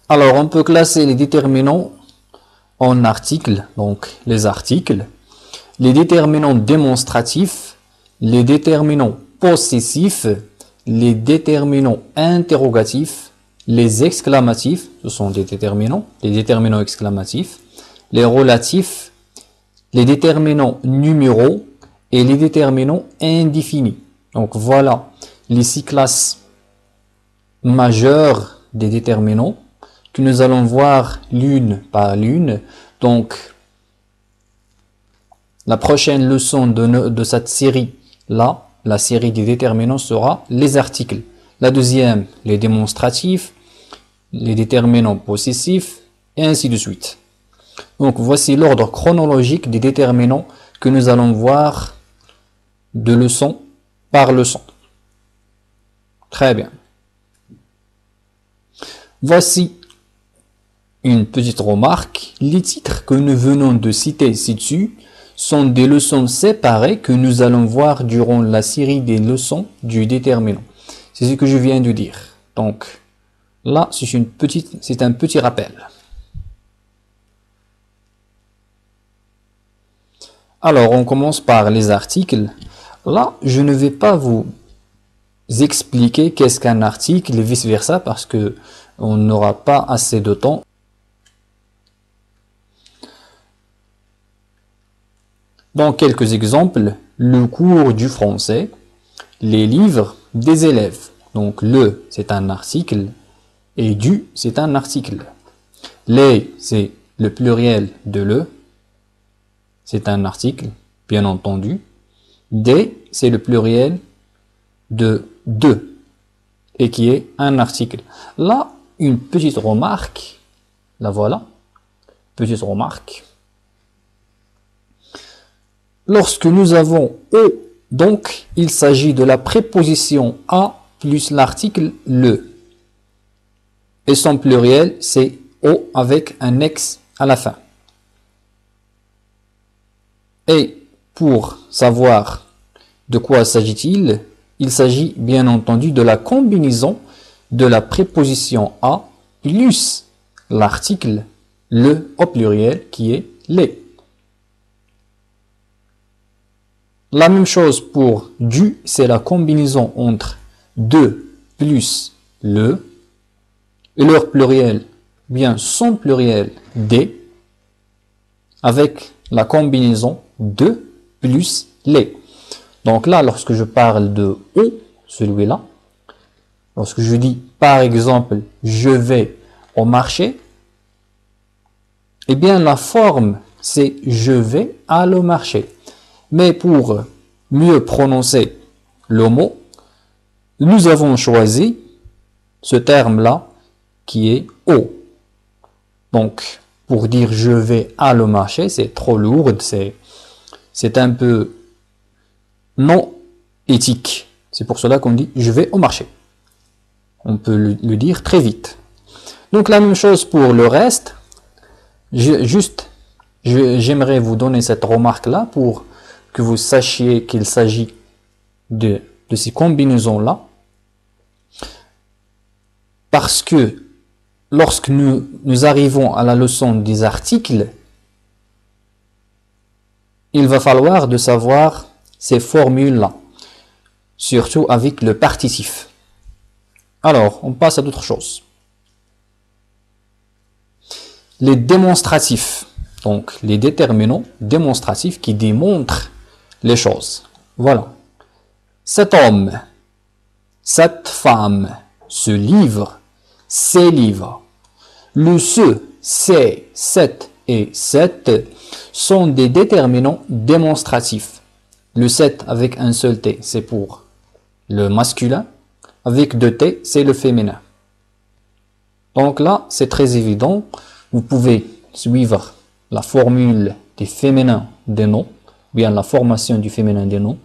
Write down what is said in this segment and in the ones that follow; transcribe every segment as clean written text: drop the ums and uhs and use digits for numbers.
Alors, on peut classer les déterminants en articles, donc les articles, les déterminants démonstratifs, les déterminants possessifs, les déterminants interrogatifs, les exclamatifs, ce sont des déterminants, les déterminants exclamatifs, les relatifs, les déterminants numéraux et les déterminants indéfinis. Donc voilà les 6 classes majeures des déterminants que nous allons voir l'une par l'une. Donc la prochaine leçon de cette série-là, la série des déterminants, sera les articles. La deuxième, les démonstratifs, les déterminants possessifs, et ainsi de suite. Donc voici l'ordre chronologique des déterminants que nous allons voir de leçon par leçon. Très bien. Voici une petite remarque. Les titres que nous venons de citer ci-dessus sont des leçons séparées que nous allons voir durant la série des leçons du déterminant. C'est ce que je viens de dire. Donc là, c'est un petit rappel. Alors, on commence par les articles. Là, je ne vais pas vous expliquer qu'est-ce qu'un article et vice-versa parce que on n'aura pas assez de temps. Dans quelques exemples, le cours du français, les livres des élèves. Donc le, c'est un article et du, c'est un article. Les, c'est le pluriel de le, c'est un article, bien entendu. Des, c'est le pluriel de et qui est un article. Là, une petite remarque, la voilà, petite remarque. Lorsque nous avons au, donc il s'agit de la préposition à plus l'article le. Et son pluriel, c'est au avec un ex à la fin. Et pour savoir de quoi s'agit-il, il s'agit bien entendu de la combinaison de la préposition à plus l'article le au pluriel qui est les. La même chose pour du, c'est la combinaison entre de plus le et leur pluriel, bien son pluriel des, avec la combinaison de plus les. Donc là, lorsque je parle de au, celui-là, lorsque je dis par exemple je vais au marché, eh bien la forme c'est je vais à le marché. Mais pour mieux prononcer le mot, nous avons choisi ce terme-là qui est au. Donc, pour dire je vais à le marché, c'est trop lourd, c'est un peu non éthique. C'est pour cela qu'on dit je vais au marché. On peut le dire très vite. Donc la même chose pour le reste. J'aimerais vous donner cette remarque-là pour que vous sachiez qu'il s'agit de ces combinaisons-là. Parce que lorsque nous arrivons à la leçon des articles, il va falloir de savoir ces formules-là, surtout avec le partitif. Alors, on passe à d'autres choses. Les démonstratifs, donc les déterminants démonstratifs qui démontrent les choses. Voilà. Cet homme, cette femme, ce livre, ces livres. Le ce, c'est, cette et cette sont des déterminants démonstratifs. Le 7 avec un seul T, c'est pour le masculin. Avec 2 T, c'est le féminin. Donc là, c'est très évident. Vous pouvez suivre la formule des féminins des noms, bien la formation du féminin des noms.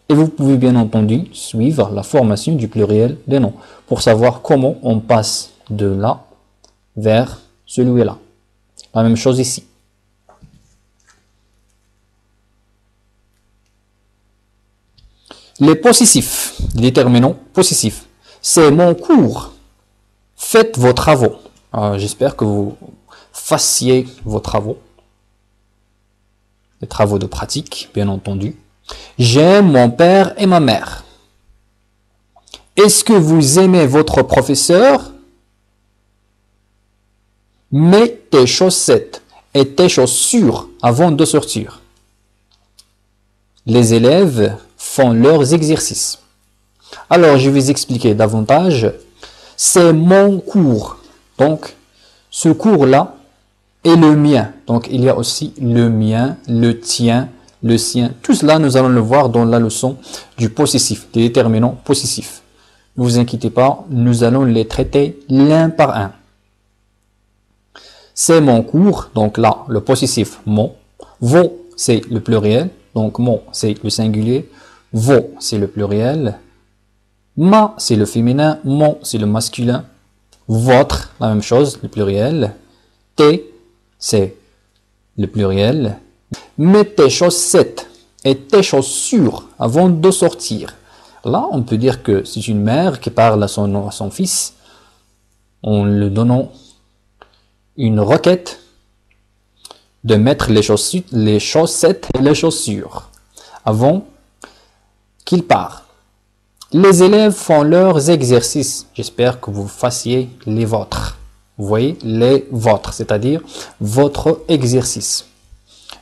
Et vous pouvez bien entendu suivre la formation du pluriel des noms pour savoir comment on passe de là vers celui-là. La même chose ici. Les possessifs, les déterminants possessifs, c'est mon cours. Faites vos travaux. J'espère que vous fassiez vos travaux. Les travaux de pratique, bien entendu. J'aime mon père et ma mère. Est-ce que vous aimez votre professeur? Mets tes chaussettes et tes chaussures avant de sortir. Les élèves font leurs exercices. Alors, je vais vous expliquer davantage. C'est mon cours. Donc, ce cours-là est le mien. Donc, il y a aussi le mien, le tien, le sien. Tout cela, nous allons le voir dans la leçon du possessif, des déterminants possessifs. Ne vous inquiétez pas, nous allons les traiter l'un par un. C'est mon cours. Donc là, le possessif, mon. Vos, c'est le pluriel. Donc, mon, c'est le singulier. Vos, c'est le pluriel. Ma, c'est le féminin. Mon, c'est le masculin. Votre, la même chose, le pluriel. Tes, c'est le pluriel. Mets tes chaussettes et tes chaussures avant de sortir. Là, on peut dire que c'est une mère qui parle à son fils en lui donnant une requête de mettre les chaussettes et les chaussures avant qu'il part. Les élèves font leurs exercices. J'espère que vous fassiez les vôtres. Vous voyez, les vôtres, c'est-à-dire votre exercice.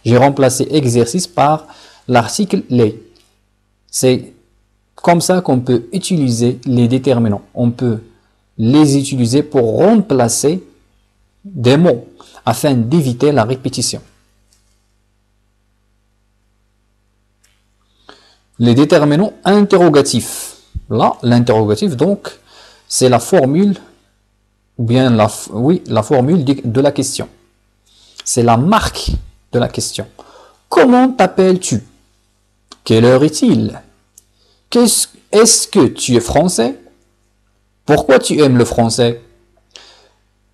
J'ai remplacé exercice par l'article les. C'est comme ça qu'on peut utiliser les déterminants. On peut les utiliser pour remplacer des mots afin d'éviter la répétition. Les déterminants interrogatifs. Là, l'interrogatif, donc, c'est la formule, ou bien la formule de la question. C'est la marque de la question. Comment t'appelles-tu? Quelle heure est-il? Est-ce que tu es français? Pourquoi tu aimes le français?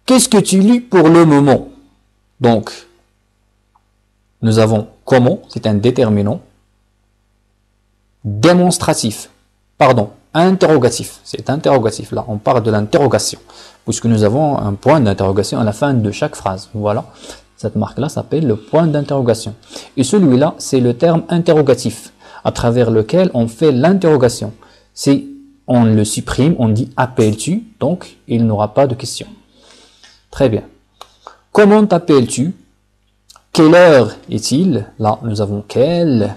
Qu'est-ce que tu lis pour le moment? Donc, nous avons comment, c'est un déterminant. Démonstratif, pardon, interrogatif, c'est interrogatif. Là, on parle de l'interrogation, puisque nous avons un point d'interrogation à la fin de chaque phrase. Voilà, cette marque-là s'appelle le point d'interrogation. Et celui-là, c'est le terme interrogatif, à travers lequel on fait l'interrogation. Si on le supprime, on dit « appelles-tu », donc il n'aura pas de question. Très bien. Comment t'appelles-tu? Quelle heure est-il? Là, nous avons quelle.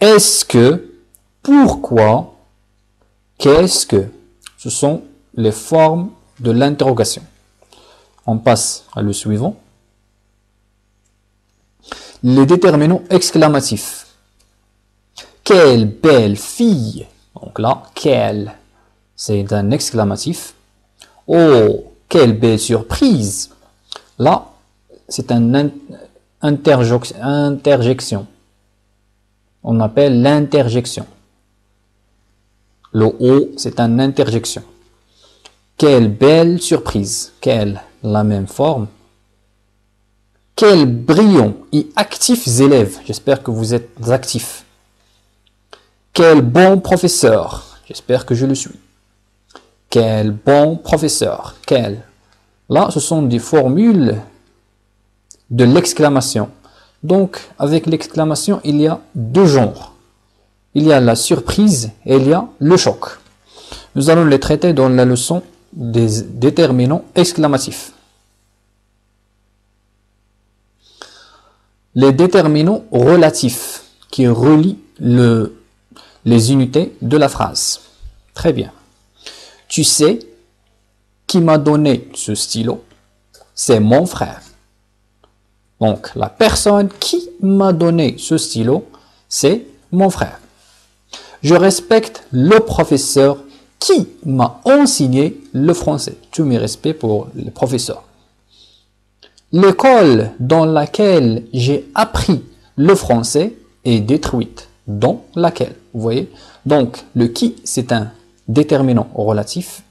Est-ce que? Pourquoi? Qu'est-ce que? Ce sont les formes de l'interrogation. On passe à le suivant. Les déterminants exclamatifs. Quelle belle fille! Donc là, quelle, c'est un exclamatif. Oh, quelle belle surprise! Là, c'est une interjection. On appelle l'interjection. Le O, c'est une interjection. Quelle belle surprise! Quelle, la même forme. Quels brillants et actifs élèves! J'espère que vous êtes actifs. Quel bon professeur! J'espère que je le suis. Quel bon professeur! Quel. Là, ce sont des formules de l'exclamation. Donc, avec l'exclamation, il y a deux genres. Il y a la surprise et il y a le choc. Nous allons les traiter dans la leçon des déterminants exclamatifs. Les déterminants relatifs qui relient les unités de la phrase. Très bien. Tu sais qui m'a donné ce stylo? C'est mon frère. Donc, la personne qui m'a donné ce stylo, c'est mon frère. Je respecte le professeur qui m'a enseigné le français. Tous mes respects pour le professeur. L'école dans laquelle j'ai appris le français est détruite. Dans laquelle, vous voyez? Donc, le qui, c'est un déterminant relatif.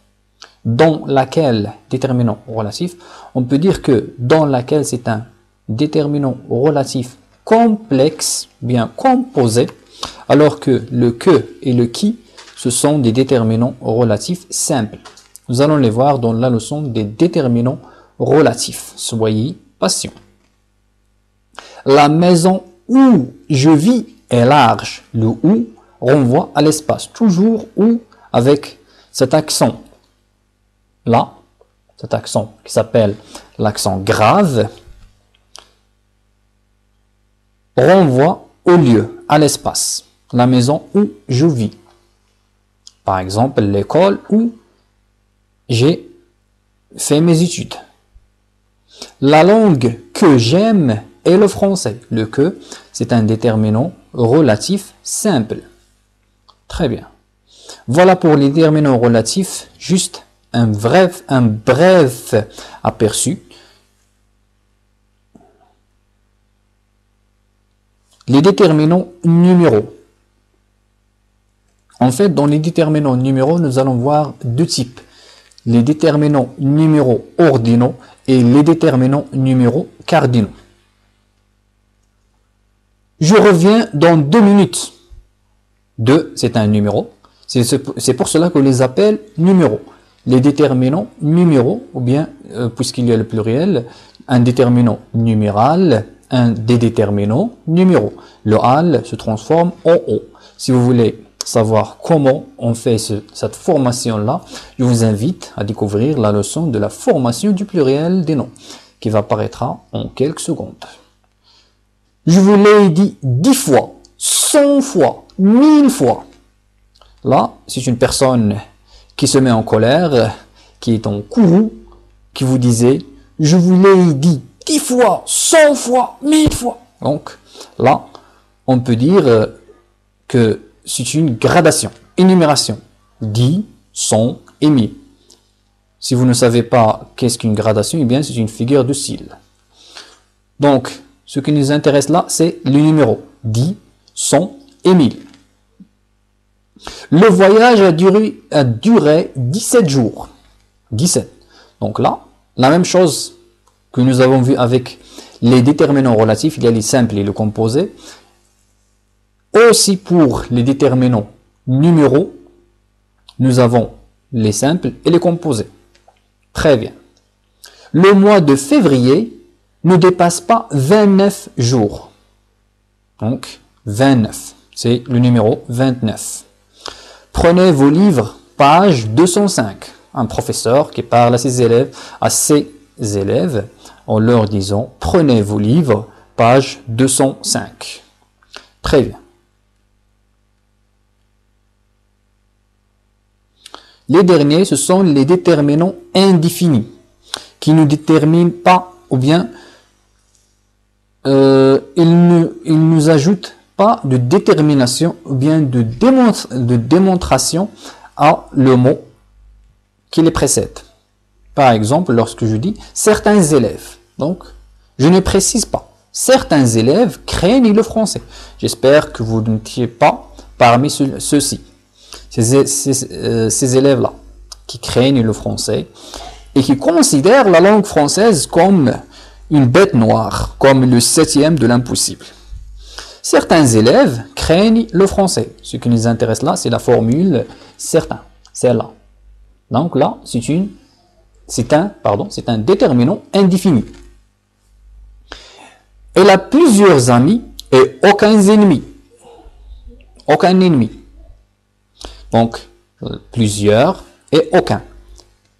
Dans laquelle, déterminant relatif. On peut dire que dans laquelle, c'est un déterminant relatif complexe, bien composé, alors que le que et le qui, ce sont des déterminants relatifs simples. Nous allons les voir dans la leçon des déterminants relatifs. Soyez patients. La maison où je vis est large. Le où renvoie à l'espace. Toujours où avec cet accent là, cet accent qui s'appelle l'accent grave, renvoie au lieu, à l'espace. La maison où je vis. Par exemple, l'école où j'ai fait mes études. La langue que j'aime est le français. Le que, c'est un déterminant relatif simple. Très bien. Voilà pour les déterminants relatifs, juste un bref aperçu. Les déterminants numéraux. En fait, dans les déterminants numéraux, nous allons voir deux types. Les déterminants numéraux ordinaux et les déterminants numéraux cardinaux. Je reviens dans 2 minutes. 2, c'est un numéro. C'est pour cela qu'on les appelle numéros. Les déterminants numéraux, ou bien, puisqu'il y a le pluriel, un déterminant numéral, un des déterminants numéraux. Le al se transforme en o. Si vous voulez savoir comment on fait cette formation-là, je vous invite à découvrir la leçon de la formation du pluriel des noms, qui va apparaître en quelques secondes. Je vous l'ai dit 10 fois, 100 fois, 1000 fois. Là, c'est une personne qui se met en colère, qui est en courroux, qui vous disait « Je vous l'ai dit 10 fois, 100 fois, 1000 fois ». Donc, là, on peut dire que c'est une gradation, énumération. 10, 100 et 1000. Si vous ne savez pas qu'est-ce qu'une gradation, eh bien, c'est une figure de style. Donc, ce qui nous intéresse là, c'est les numéros 10, 100 et 1000. Le voyage a duré 17 jours. 17. Donc là, la même chose que nous avons vu avec les déterminants relatifs, il y a les simples et les composés. Aussi pour les déterminants numéraux, nous avons les simples et les composés. Très bien. Le mois de février ne dépasse pas 29 jours. Donc, 29, c'est le numéro 29. Prenez vos livres, page 205. Un professeur qui parle à ses élèves en leur disant « Prenez vos livres, page 205. » Très bien. Les derniers, ce sont les déterminants indéfinis, qui ne déterminent pas, ou bien ils ne nous ajoutent pas de détermination, ou bien de démonstration à le mot qui les précède. Par exemple, lorsque je dis « certains élèves », donc je ne précise pas. Certains élèves craignent le français. J'espère que vous n'étiez pas parmi ceux-ci. Ces élèves-là qui craignent le français et qui considèrent la langue française comme une bête noire, comme le 7e de l'impossible. Certains élèves craignent le français. Ce qui nous intéresse là, c'est la formule « certain », celle-là. Donc là, c'est un déterminant indéfini. Elle a plusieurs amis et aucun ennemi. Aucun ennemi. Donc, plusieurs et aucun.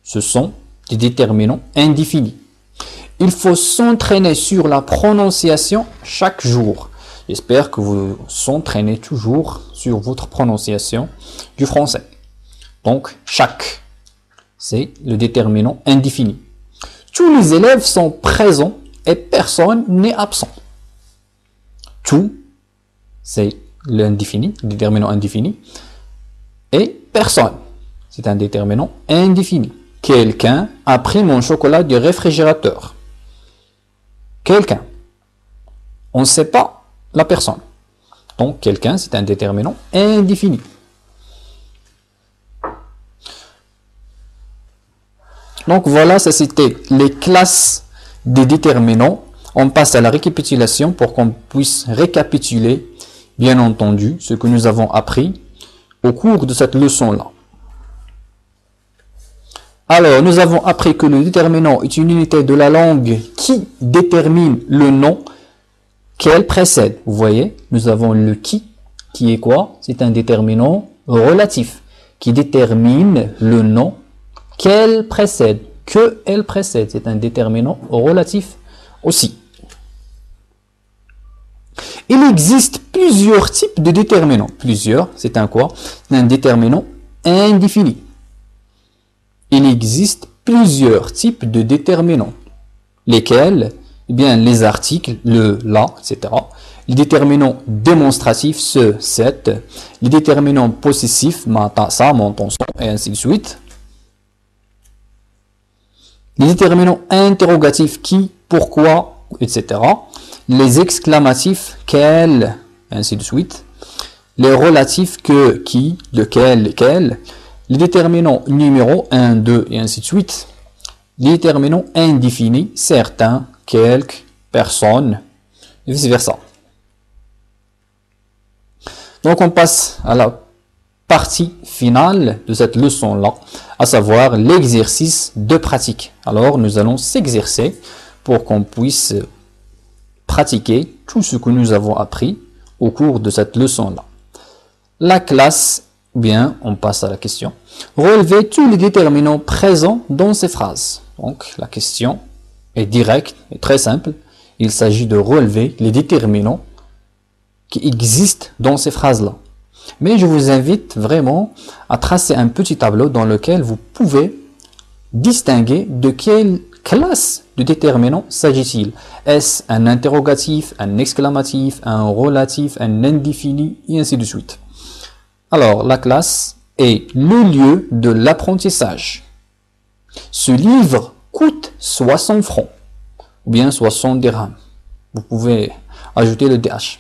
Ce sont des déterminants indéfinis. Il faut s'entraîner sur la prononciation chaque jour. J'espère que vous s'entraînez toujours sur votre prononciation du français. Donc, chaque, c'est le déterminant indéfini. Tous les élèves sont présents et personne n'est absent. Tout, c'est l'indéfini, le déterminant indéfini. Et personne, c'est un déterminant indéfini. Quelqu'un a pris mon chocolat du réfrigérateur. Quelqu'un. On ne sait pas la personne. Donc, quelqu'un, c'est un déterminant indéfini. Donc, voilà, ça c'était les classes des déterminants. On passe à la récapitulation pour qu'on puisse récapituler, bien entendu, ce que nous avons appris au cours de cette leçon-là. Alors, nous avons appris que le déterminant est une unité de la langue qui détermine le nom qu'elle précède. Vous voyez, nous avons le qui est quoi? C'est un déterminant relatif qui détermine le nom qu'elle précède. Elle précède, c'est un déterminant relatif aussi. Il existe plusieurs types de déterminants. Plusieurs, c'est un quoi? C'est un déterminant indéfini. Il existe plusieurs types de déterminants. Lesquels? Eh bien, les articles, le, la, etc. Les déterminants démonstratifs, ce, cette. Les déterminants possessifs, ma, ta, sa, mon, ton, son, et ainsi de suite. Les déterminants interrogatifs, qui, pourquoi, etc. Les exclamatifs, quel, ainsi de suite. Les relatifs, que, qui, lequel, lesquels. Les déterminants numéros 1, 2 et ainsi de suite. Les déterminants indéfinis, certains, quelques, personne, et vice versa. Donc on passe à la partie finale de cette leçon-là, à savoir l'exercice de pratique. Alors nous allons s'exercer pour qu'on puisse pratiquer tout ce que nous avons appris au cours de cette leçon-là. La classe, bien, on passe à la question. Relevez tous les déterminants présents dans ces phrases. Donc la question est directe et très simple. Il s'agit de relever les déterminants qui existent dans ces phrases-là. Mais je vous invite vraiment à tracer un petit tableau dans lequel vous pouvez distinguer de quelle classe de déterminants s'agit-il. Est-ce un interrogatif, un exclamatif, un relatif, un indéfini, et ainsi de suite. Alors, la classe est le lieu de l'apprentissage. Ce livre coûte 60 francs, ou bien 60 dirhams. Vous pouvez ajouter le DH.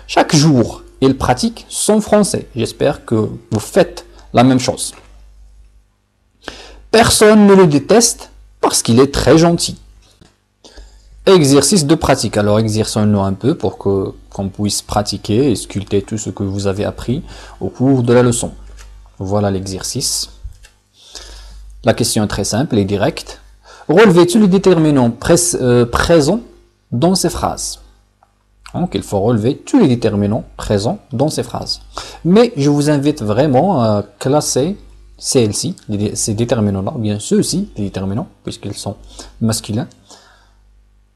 Chaque jour, il pratique son français. J'espère que vous faites la même chose. Personne ne le déteste parce qu'il est très gentil. Exercice de pratique. Alors exerçons-nous un peu pour qu'on puisse pratiquer et sculpter tout ce que vous avez appris au cours de la leçon. Voilà l'exercice. La question est très simple et directe. Relevez-tu les déterminants présents dans ces phrases? Donc il faut relever tous les déterminants présents dans ces phrases. Mais je vous invite vraiment à classer celles-ci, ces déterminants-là, bien ceux-ci, les déterminants, puisqu'ils sont masculins,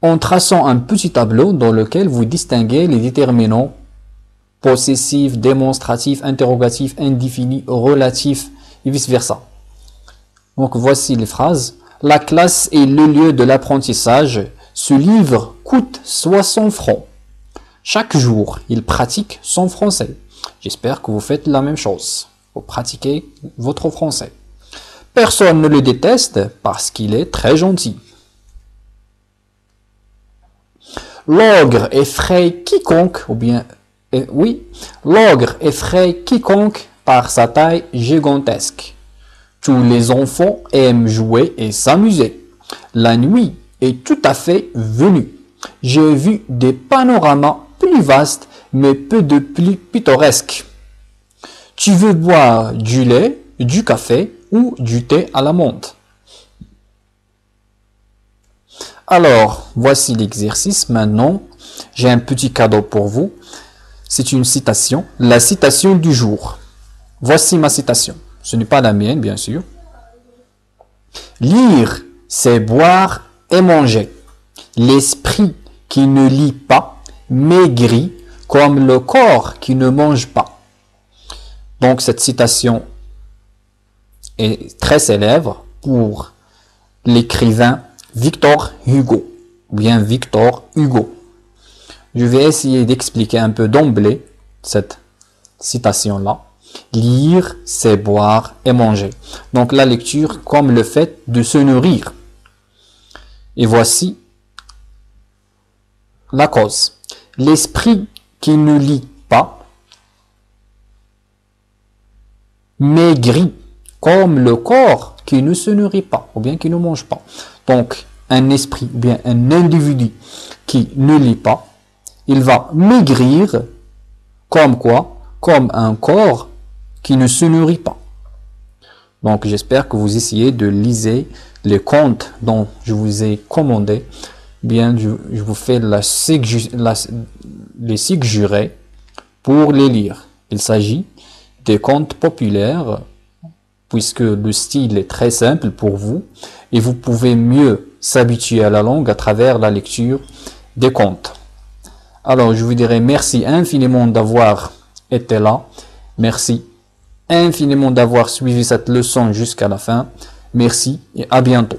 en traçant un petit tableau dans lequel vous distinguez les déterminants possessifs, démonstratifs, interrogatifs, indéfinis, relatifs, et vice-versa. Donc voici les phrases. La classe est le lieu de l'apprentissage. Ce livre coûte 60 francs. Chaque jour, il pratique son français. J'espère que vous faites la même chose. Vous pratiquez votre français. Personne ne le déteste parce qu'il est très gentil. L'ogre effraie quiconque, ou bien, oui, l'ogre effraie quiconque par sa taille gigantesque. Tous les enfants aiment jouer et s'amuser. La nuit est tout à fait venue. J'ai vu des panoramas plus vastes, mais peu de plus pittoresques. Tu veux boire du lait, du café ou du thé à la menthe? Alors, voici l'exercice. Maintenant, j'ai un petit cadeau pour vous. C'est une citation, la citation du jour. Voici ma citation. Ce n'est pas la mienne, bien sûr. Lire, c'est boire et manger. L'esprit qui ne lit pas maigrit comme le corps qui ne mange pas. Donc cette citation est très célèbre pour l'écrivain Victor Hugo, ou bien Victor Hugo. Je vais essayer d'expliquer un peu d'emblée cette citation-là. Lire, c'est boire et manger. Donc la lecture comme le fait de se nourrir. Et voici la cause. L'esprit qui ne lit pas maigrit comme le corps qui ne se nourrit pas ou bien qui ne mange pas. Donc un esprit ou bien un individu qui ne lit pas, il va maigrir comme quoi? Comme un corps qui ne se nourrit pas. Donc, j'espère que vous essayez de lire les contes dont je vous ai commandé. Bien, je vous fais les suggérés pour les lire. Il s'agit des contes populaires, puisque le style est très simple pour vous et vous pouvez mieux s'habituer à la langue à travers la lecture des contes. Alors, je vous dirais merci infiniment d'avoir été là. Merci infiniment d'avoir suivi cette leçon jusqu'à la fin. Merci et à bientôt.